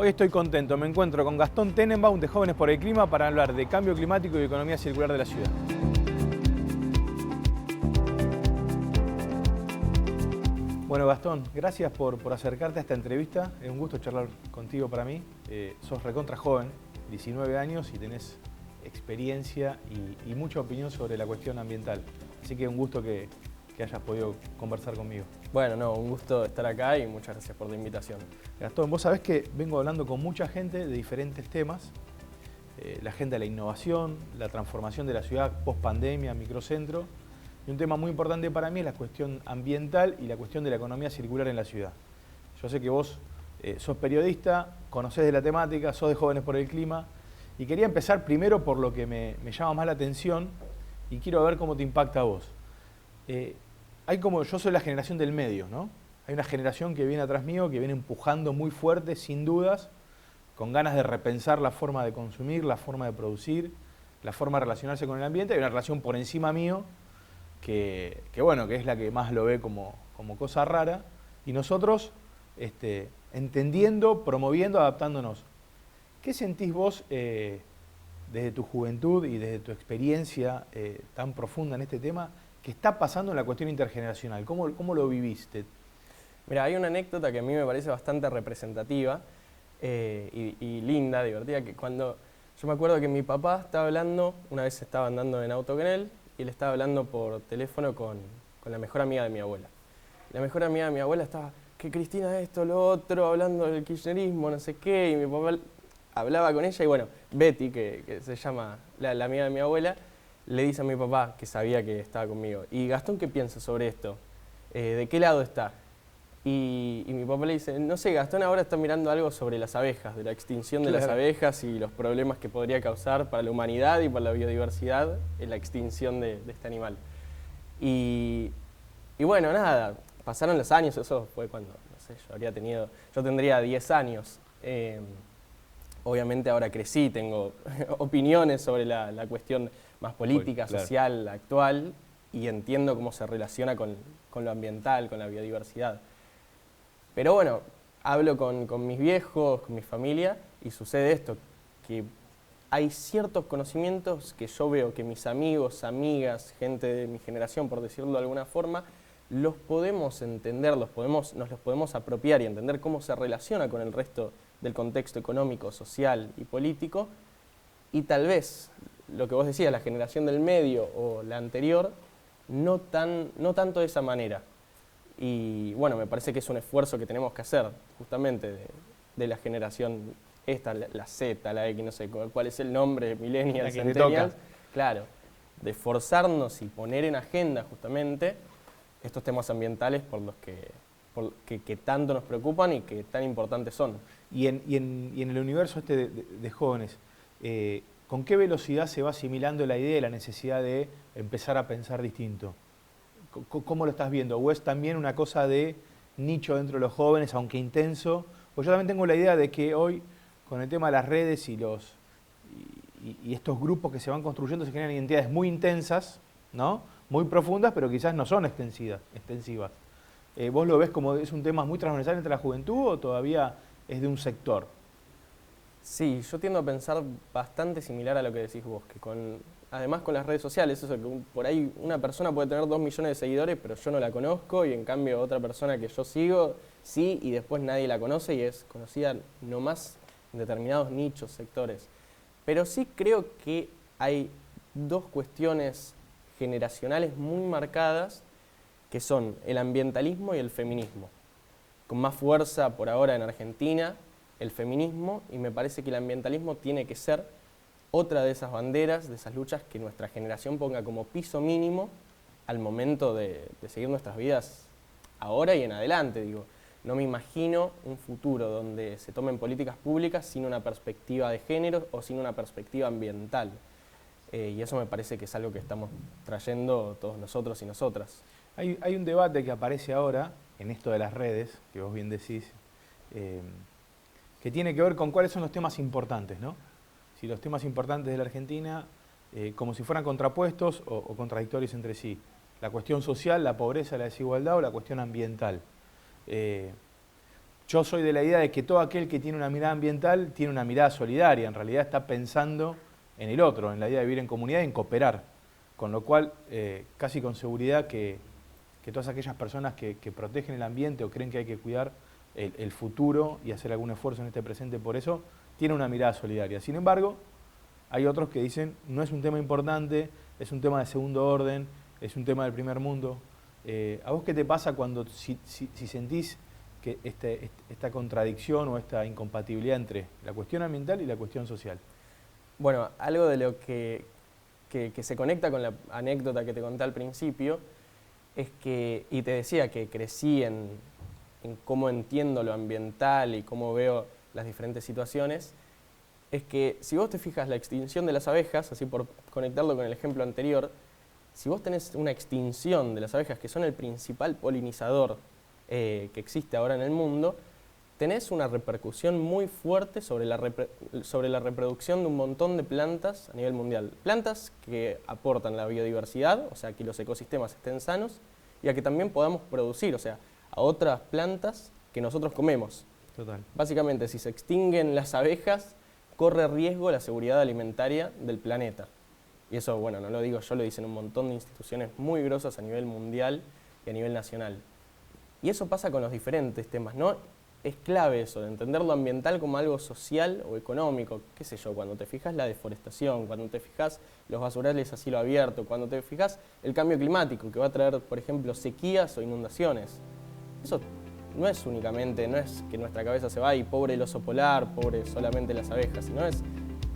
Hoy estoy contento, me encuentro con Gastón Tenenbaum de Jóvenes por el Clima para hablar de cambio climático y economía circular de la ciudad. Bueno, Gastón, gracias por acercarte a esta entrevista. Es un gusto charlar contigo para mí. Sos recontra joven, 19 años y tenés experiencia y mucha opinión sobre la cuestión ambiental. Así que un gusto que hayas podido conversar conmigo. Bueno, no, un gusto estar acá y muchas gracias por la invitación. Gastón, vos sabés que vengo hablando con mucha gente de diferentes temas. La agenda de la innovación, la transformación de la ciudad post-pandemia, microcentro. Y un tema muy importante para mí es la cuestión ambiental y la cuestión de la economía circular en la ciudad. Yo sé que vos sos periodista, conocés de la temática, sos de Jóvenes por el Clima. Y quería empezar primero por lo que me llama más la atención y quiero ver cómo te impacta a vos. Yo soy la generación del medio, ¿no? Hay una generación que viene atrás mío, que viene empujando muy fuerte, sin dudas, con ganas de repensar la forma de consumir, la forma de producir, la forma de relacionarse con el ambiente. Hay una relación por encima mío, que es la que más lo ve como cosa rara. Y nosotros, entendiendo, promoviendo, adaptándonos. ¿Qué sentís vos desde tu juventud y desde tu experiencia tan profunda en este tema, que está pasando en la cuestión intergeneracional? ¿Cómo lo viviste? Mira, hay una anécdota que a mí me parece bastante representativa y linda, divertida, que cuando yo me acuerdo que mi papá estaba hablando, una vez estaba andando en auto con él, y él estaba hablando por teléfono con la mejor amiga de mi abuela. La mejor amiga de mi abuela estaba, que Cristina esto, lo otro, hablando del kirchnerismo, no sé qué, y mi papá hablaba con ella, y bueno, Betty, que se llama la amiga de mi abuela, le dice a mi papá, que sabía que estaba conmigo, ¿y Gastón qué piensa sobre esto? ¿De qué lado está? Y mi papá le dice, no sé, Gastón ahora está mirando algo sobre las abejas, de la extinción de las abejas y los problemas que podría causar para la humanidad y para la biodiversidad la extinción de este animal. Y bueno, nada, pasaron los años, eso fue cuando, no sé, yo tendría 10 años. Obviamente ahora crecí, tengo opiniones sobre la cuestión más política, Claro, social, actual, y entiendo cómo se relaciona con lo ambiental, con la biodiversidad. Pero bueno, hablo con mis viejos, con mi familia, y sucede esto, que hay ciertos conocimientos que yo veo que mis amigos, amigas, gente de mi generación, por decirlo de alguna forma, los podemos entender, nos los podemos apropiar y entender cómo se relaciona con el resto del contexto económico, social y político, y tal vez lo que vos decías, la generación del medio o la anterior, no tanto de esa manera. Y bueno, me parece que es un esfuerzo que tenemos que hacer, justamente, de la generación esta, la Z, la X, no sé cuál es el nombre, millennials, centennials. Claro, de esforzarnos y poner en agenda, justamente, estos temas ambientales por los que tanto nos preocupan y que tan importantes son. Y en el universo de jóvenes, ¿con qué velocidad se va asimilando la idea y la necesidad de empezar a pensar distinto? ¿Cómo lo estás viendo? ¿O es también una cosa de nicho dentro de los jóvenes, aunque intenso? Pues yo también tengo la idea de que hoy, con el tema de las redes y estos grupos que se van construyendo, se generan identidades muy intensas, ¿no? Muy profundas, pero quizás no son extensivas. ¿Vos lo ves como es un tema muy transversal entre la juventud o todavía es de un sector? Sí, yo tiendo a pensar bastante similar a lo que decís vos, que además con las redes sociales, eso que por ahí una persona puede tener 2 millones de seguidores, pero yo no la conozco, y en cambio otra persona que yo sigo, sí, y después nadie la conoce y es conocida nomás en determinados nichos, sectores. Pero sí creo que hay dos cuestiones generacionales muy marcadas, que son el ambientalismo y el feminismo. Con más fuerza por ahora en Argentina, el feminismo, y me parece que el ambientalismo tiene que ser otra de esas banderas, de esas luchas que nuestra generación ponga como piso mínimo al momento de seguir nuestras vidas ahora y en adelante. Digo, no me imagino un futuro donde se tomen políticas públicas sin una perspectiva de género o sin una perspectiva ambiental. Y eso me parece que es algo que estamos trayendo todos nosotros y nosotras. Hay un debate que aparece ahora en esto de las redes, que vos bien decís, que tiene que ver con cuáles son los temas importantes, ¿no? Si los temas importantes de la Argentina, como si fueran contrapuestos o contradictorios entre sí. La cuestión social, la pobreza, la desigualdad o la cuestión ambiental. Yo soy de la idea de que todo aquel que tiene una mirada ambiental tiene una mirada solidaria, en realidad está pensando en el otro, en la idea de vivir en comunidad y en cooperar, con lo cual casi con seguridad que todas aquellas personas que protegen el ambiente o creen que hay que cuidar el futuro y hacer algún esfuerzo en este presente por eso, tienen una mirada solidaria. Sin embargo, hay otros que dicen, no es un tema importante, es un tema de segundo orden, es un tema del primer mundo. ¿A vos qué te pasa cuando si sentís que esta contradicción o esta incompatibilidad entre la cuestión ambiental y la cuestión social? Bueno, algo de lo que se conecta con la anécdota que te conté al principio, es que, y te decía que crecí en cómo entiendo lo ambiental y cómo veo las diferentes situaciones, es que si vos te fijas la extinción de las abejas, así por conectarlo con el ejemplo anterior, si vos tenés una extinción de las abejas, que son el principal polinizador que existe ahora en el mundo, tenés una repercusión muy fuerte sobre la reproducción de un montón de plantas a nivel mundial. Plantas que aportan la biodiversidad, o sea, que los ecosistemas estén sanos, y a que también podamos producir, o sea, a otras plantas que nosotros comemos. Total. Básicamente, si se extinguen las abejas, corre riesgo la seguridad alimentaria del planeta. Y eso, bueno, no lo digo yo, lo dicen un montón de instituciones muy grosas a nivel mundial y a nivel nacional. Y eso pasa con los diferentes temas, ¿no? Es clave eso, de entender lo ambiental como algo social o económico. Qué sé yo, cuando te fijas la deforestación, cuando te fijas los basurales a cielo abierto, cuando te fijas el cambio climático que va a traer, por ejemplo, sequías o inundaciones. Eso no es únicamente, no es que nuestra cabeza se va y pobre el oso polar, pobre solamente las abejas, sino es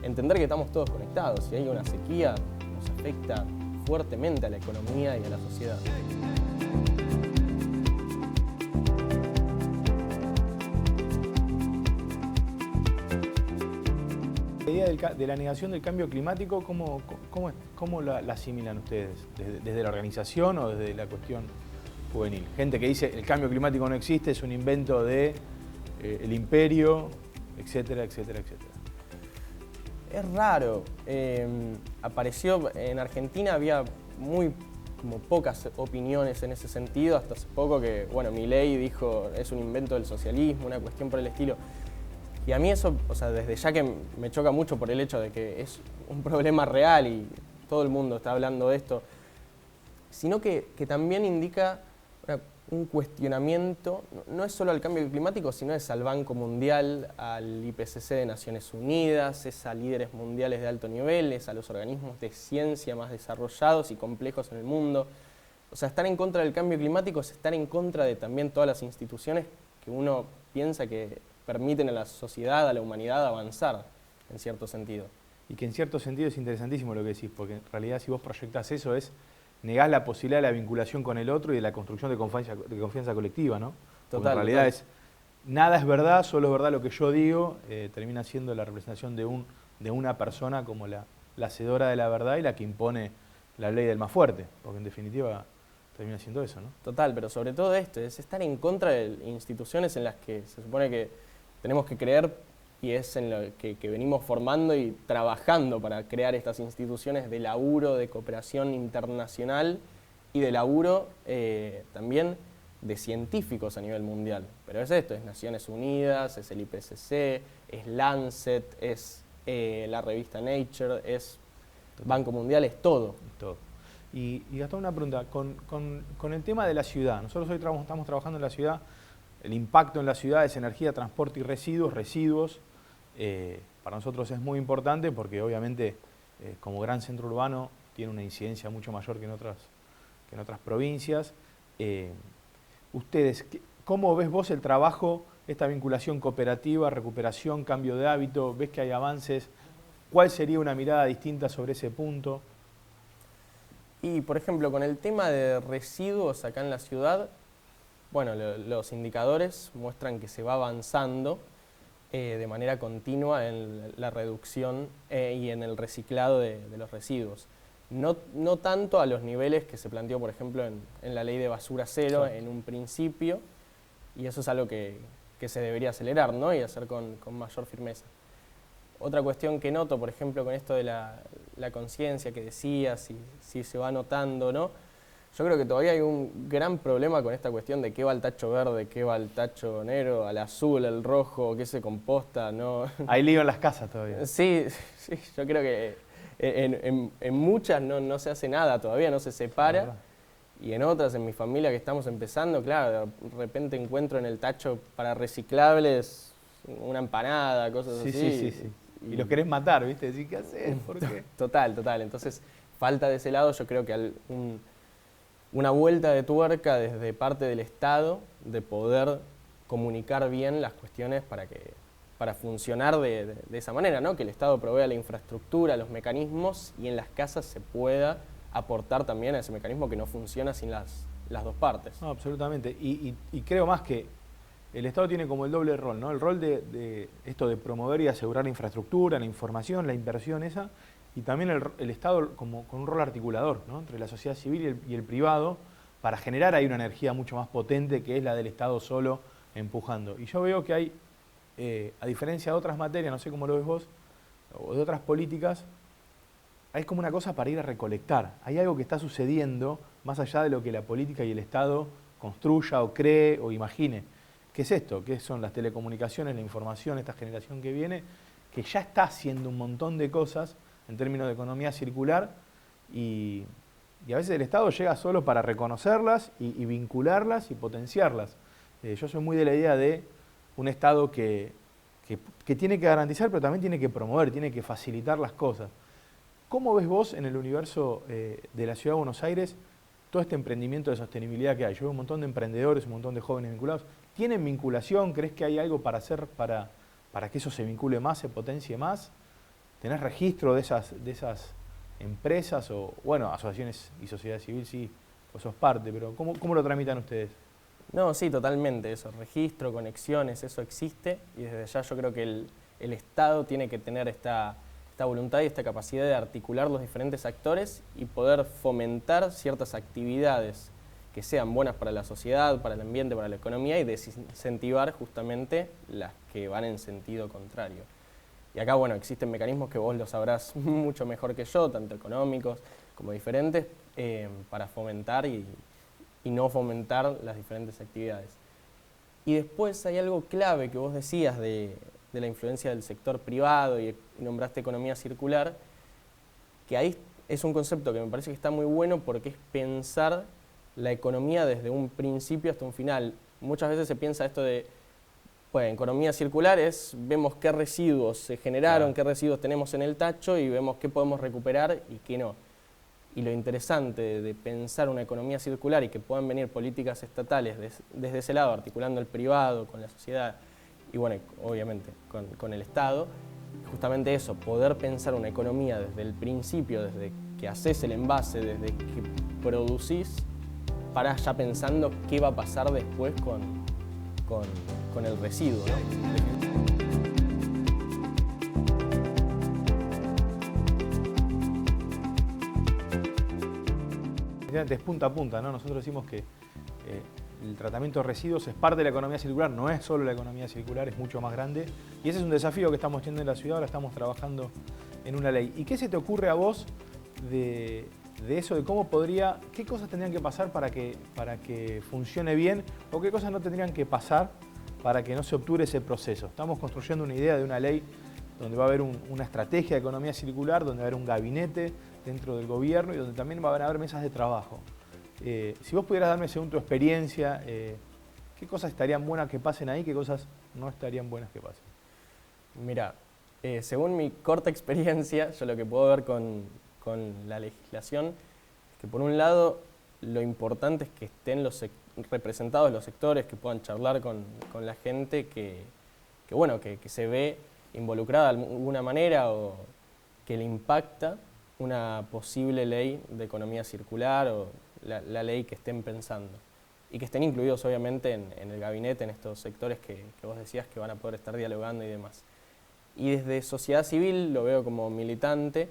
entender que estamos todos conectados. Si hay una sequía, nos afecta fuertemente a la economía y a la sociedad. La idea de la negación del cambio climático, ¿cómo la asimilan ustedes? ¿Desde la organización o desde la cuestión juvenil? Gente que dice el cambio climático no existe, es un invento de el imperio, etcétera, etcétera, etcétera. Es raro. Apareció en Argentina, había como pocas opiniones en ese sentido, hasta hace poco que, bueno, Milei dijo es un invento del socialismo, una cuestión por el estilo. Y a mí eso, o sea, desde ya que me choca mucho por el hecho de que es un problema real y todo el mundo está hablando de esto, sino que también indica un cuestionamiento, no es solo al cambio climático, sino es al Banco Mundial, al IPCC de Naciones Unidas, es a líderes mundiales de alto nivel, es a los organismos de ciencia más desarrollados y complejos en el mundo. O sea, estar en contra del cambio climático es estar en contra de también todas las instituciones que uno piensa que permiten a la sociedad, a la humanidad avanzar, en cierto sentido. Y que en cierto sentido es interesantísimo lo que decís, porque en realidad si vos proyectás eso negás la posibilidad de la vinculación con el otro y de la construcción de confianza colectiva, ¿no? Porque en realidad nada es verdad, solo es verdad lo que yo digo, termina siendo la representación de una persona como la hacedora de la verdad y la que impone la ley del más fuerte, porque en definitiva termina siendo eso, ¿no? Total, pero sobre todo esto, es estar en contra de instituciones en las que se supone que tenemos que creer y es en lo que venimos formando y trabajando para crear estas instituciones de laburo, de cooperación internacional y de laburo también de científicos a nivel mundial. Pero es esto, es Naciones Unidas, es el IPCC, es Lancet, es la revista Nature, es Banco Mundial, es todo. Todo. Y Gastón, una pregunta, con el tema de la ciudad, nosotros hoy estamos trabajando en la ciudad, el impacto en la ciudad es energía, transporte y residuos. Para nosotros es muy importante porque obviamente como gran centro urbano tiene una incidencia mucho mayor que en otras provincias. Ustedes, ¿cómo ves vos el trabajo, esta vinculación cooperativa, recuperación, cambio de hábito? ¿Ves que hay avances? ¿Cuál sería una mirada distinta sobre ese punto? Y, por ejemplo, con el tema de residuos acá en la ciudad, bueno, los indicadores muestran que se va avanzando de manera continua en la reducción y en el reciclado de los residuos. No tanto a los niveles que se planteó, por ejemplo, en la ley de basura cero en un principio, y eso es algo que se debería acelerar, ¿no? Y hacer con mayor firmeza. Otra cuestión que noto, por ejemplo, con esto de la conciencia que decías, si se va notando, ¿no? Yo creo que todavía hay un gran problema con esta cuestión de qué va al tacho verde, qué va al tacho negro, al azul, al rojo, qué se composta, ¿no? Hay lío en las casas todavía. Sí, sí, yo creo que en muchas no se hace nada todavía, no se separa. Y en otras, en mi familia que estamos empezando, claro, de repente encuentro en el tacho para reciclables una empanada, cosas Sí, así. sí, sí, sí. Y los querés matar, ¿viste? Decís, ¿qué haces? ¿Por qué? Total, total. Entonces, falta de ese lado, yo creo que una vuelta de tuerca desde parte del Estado de poder comunicar bien las cuestiones para funcionar de esa manera, ¿no? Que el Estado provea la infraestructura, los mecanismos y en las casas se pueda aportar también a ese mecanismo que no funciona sin las dos partes. No, absolutamente. Y creo más que el Estado tiene como el doble rol, ¿no? El rol de esto de promover y asegurar la infraestructura, la información, la inversión esa, y también el Estado como con un rol articulador, ¿no? Entre la sociedad civil y el privado, para generar ahí una energía mucho más potente que es la del Estado solo empujando. Y yo veo que hay, a diferencia de otras materias, no sé cómo lo ves vos, o de otras políticas, hay como una cosa para ir a recolectar. Hay algo que está sucediendo más allá de lo que la política y el Estado construya o cree o imagine. ¿Qué es esto? ¿Qué son las telecomunicaciones, la información, esta generación que viene, que ya está haciendo un montón de cosas en términos de economía circular y a veces el Estado llega solo para reconocerlas y vincularlas y potenciarlas. Yo soy muy de la idea de un Estado que tiene que garantizar, pero también tiene que promover, tiene que facilitar las cosas. ¿Cómo ves vos en el universo de la Ciudad de Buenos Aires todo este emprendimiento de sostenibilidad que hay? Yo veo un montón de emprendedores, un montón de jóvenes vinculados. ¿Tienen vinculación? ¿Crees que hay algo para hacer para que eso se vincule más, se potencie más? ¿Tenés registro de esas empresas o, bueno, asociaciones y sociedad civil? Sí, vos sos parte, pero ¿cómo lo tramitan ustedes? No, sí, totalmente, eso, registro, conexiones, eso existe y desde ya yo creo que el Estado tiene que tener esta voluntad y esta capacidad de articular los diferentes actores y poder fomentar ciertas actividades que sean buenas para la sociedad, para el ambiente, para la economía y desincentivar justamente las que van en sentido contrario. Y acá, bueno, existen mecanismos que vos los sabrás mucho mejor que yo, tanto económicos como diferentes, para fomentar y no fomentar las diferentes actividades. Y después hay algo clave que vos decías de la influencia del sector privado y nombraste economía circular, que ahí es un concepto que me parece que está muy bueno porque es pensar la economía desde un principio hasta un final. Muchas veces se piensa esto de, bueno, economía circular es, vemos qué residuos se generaron, claro, qué residuos tenemos en el tacho y vemos qué podemos recuperar y qué no. Y lo interesante de pensar una economía circular y que puedan venir políticas estatales desde ese lado, articulando el privado con la sociedad y bueno, obviamente con el Estado, justamente eso, poder pensar una economía desde el principio, desde que haces el envase, desde que producís, para ya pensando qué va a pasar después con el residuo, ¿no? Es punta a punta, ¿no? Nosotros decimos que el tratamiento de residuos es parte de la economía circular, no es solo la economía circular, es mucho más grande. Y ese es un desafío que estamos teniendo en la ciudad, ahora estamos trabajando en una ley. ¿Y qué se te ocurre a vos de eso, de cómo podría, qué cosas tendrían que pasar para que funcione bien o qué cosas no tendrían que pasar para que no se obture ese proceso? Estamos construyendo una idea de una ley donde va a haber una estrategia de economía circular, donde va a haber un gabinete dentro del gobierno y donde también van a haber mesas de trabajo. Si vos pudieras darme, según tu experiencia, ¿qué cosas estarían buenas que pasen ahí? ¿Qué cosas no estarían buenas que pasen? Mirá, según mi corta experiencia, yo lo que puedo ver con la legislación es que por un lado lo importante es que estén representados los sectores, que puedan charlar con la gente que se ve involucrada de alguna manera o que le impacta una posible ley de economía circular o la ley que estén pensando. Y que estén incluidos obviamente en el gabinete, en estos sectores que vos decías que van a poder estar dialogando y demás. Y desde sociedad civil, lo veo como militante,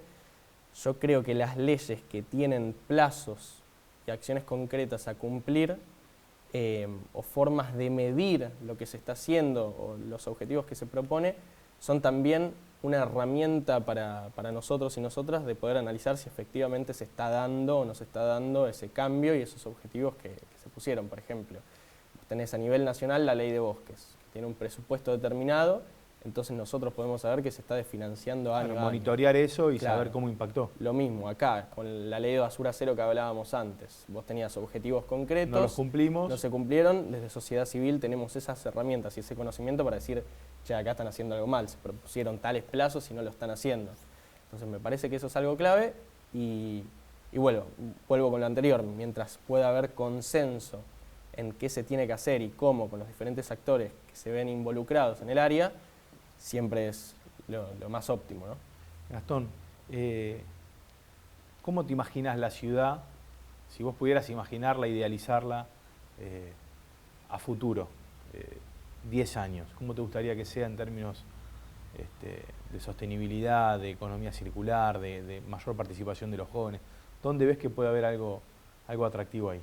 yo creo que las leyes que tienen plazos y acciones concretas a cumplir o formas de medir lo que se está haciendo o los objetivos que se propone, son también una herramienta para nosotros y nosotras de poder analizar si efectivamente se está dando o no se está dando ese cambio y esos objetivos que se pusieron. Por ejemplo, vos tenés a nivel nacional la ley de bosques, que tiene un presupuesto determinado, entonces nosotros podemos saber que se está desfinanciando año a año. Monitorear eso y Claro. saber cómo impactó. Lo mismo acá, con la ley de basura cero que hablábamos antes. Vos tenías objetivos concretos. No los cumplimos. No se cumplieron. Desde sociedad civil tenemos esas herramientas y ese conocimiento para decir, che, acá están haciendo algo mal, se propusieron tales plazos y no lo están haciendo. Entonces me parece que eso es algo clave y vuelvo con lo anterior. Mientras pueda haber consenso en qué se tiene que hacer y cómo con los diferentes actores que se ven involucrados en el área, siempre es lo más óptimo, ¿no? Gastón, ¿cómo te imaginas la ciudad, si vos pudieras imaginarla, idealizarla a futuro, 10 años? ¿Cómo te gustaría que sea en términos de sostenibilidad, de economía circular, de mayor participación de los jóvenes? ¿Dónde ves que puede haber algo atractivo ahí?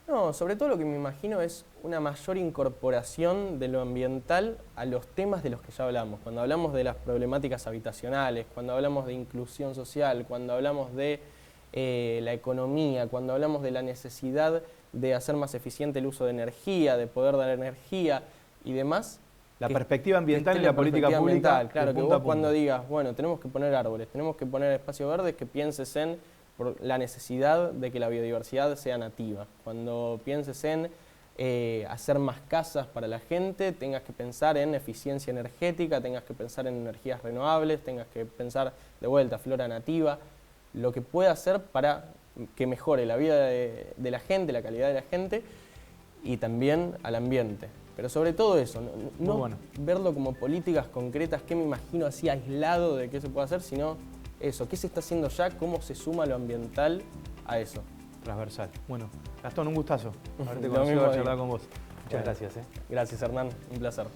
No, sobre todo lo que me imagino es una mayor incorporación de lo ambiental a los temas de los que ya hablamos. Cuando hablamos de las problemáticas habitacionales, cuando hablamos de inclusión social, cuando hablamos de la economía, cuando hablamos de la necesidad de hacer más eficiente el uso de energía, de poder dar energía y demás. La perspectiva ambiental y la política pública. Claro, que vos cuando digas, bueno, tenemos que poner árboles, tenemos que poner espacios verdes, que pienses en por la necesidad de que la biodiversidad sea nativa. Cuando pienses en hacer más casas para la gente, tengas que pensar en eficiencia energética, tengas que pensar en energías renovables, tengas que pensar de vuelta flora nativa, lo que pueda hacer para que mejore la vida de la gente, la calidad de la gente y también al ambiente. Pero sobre todo eso, no verlo como políticas concretas, que me imagino así aislado de qué se puede hacer, sino eso, qué se está haciendo ya, cómo se suma lo ambiental a eso. Transversal. Bueno, Gastón, un gustazo haberte Lo conocido, mismo haber charlado digo. con vos. Muchas gracias. Gracias, Hernán, un placer.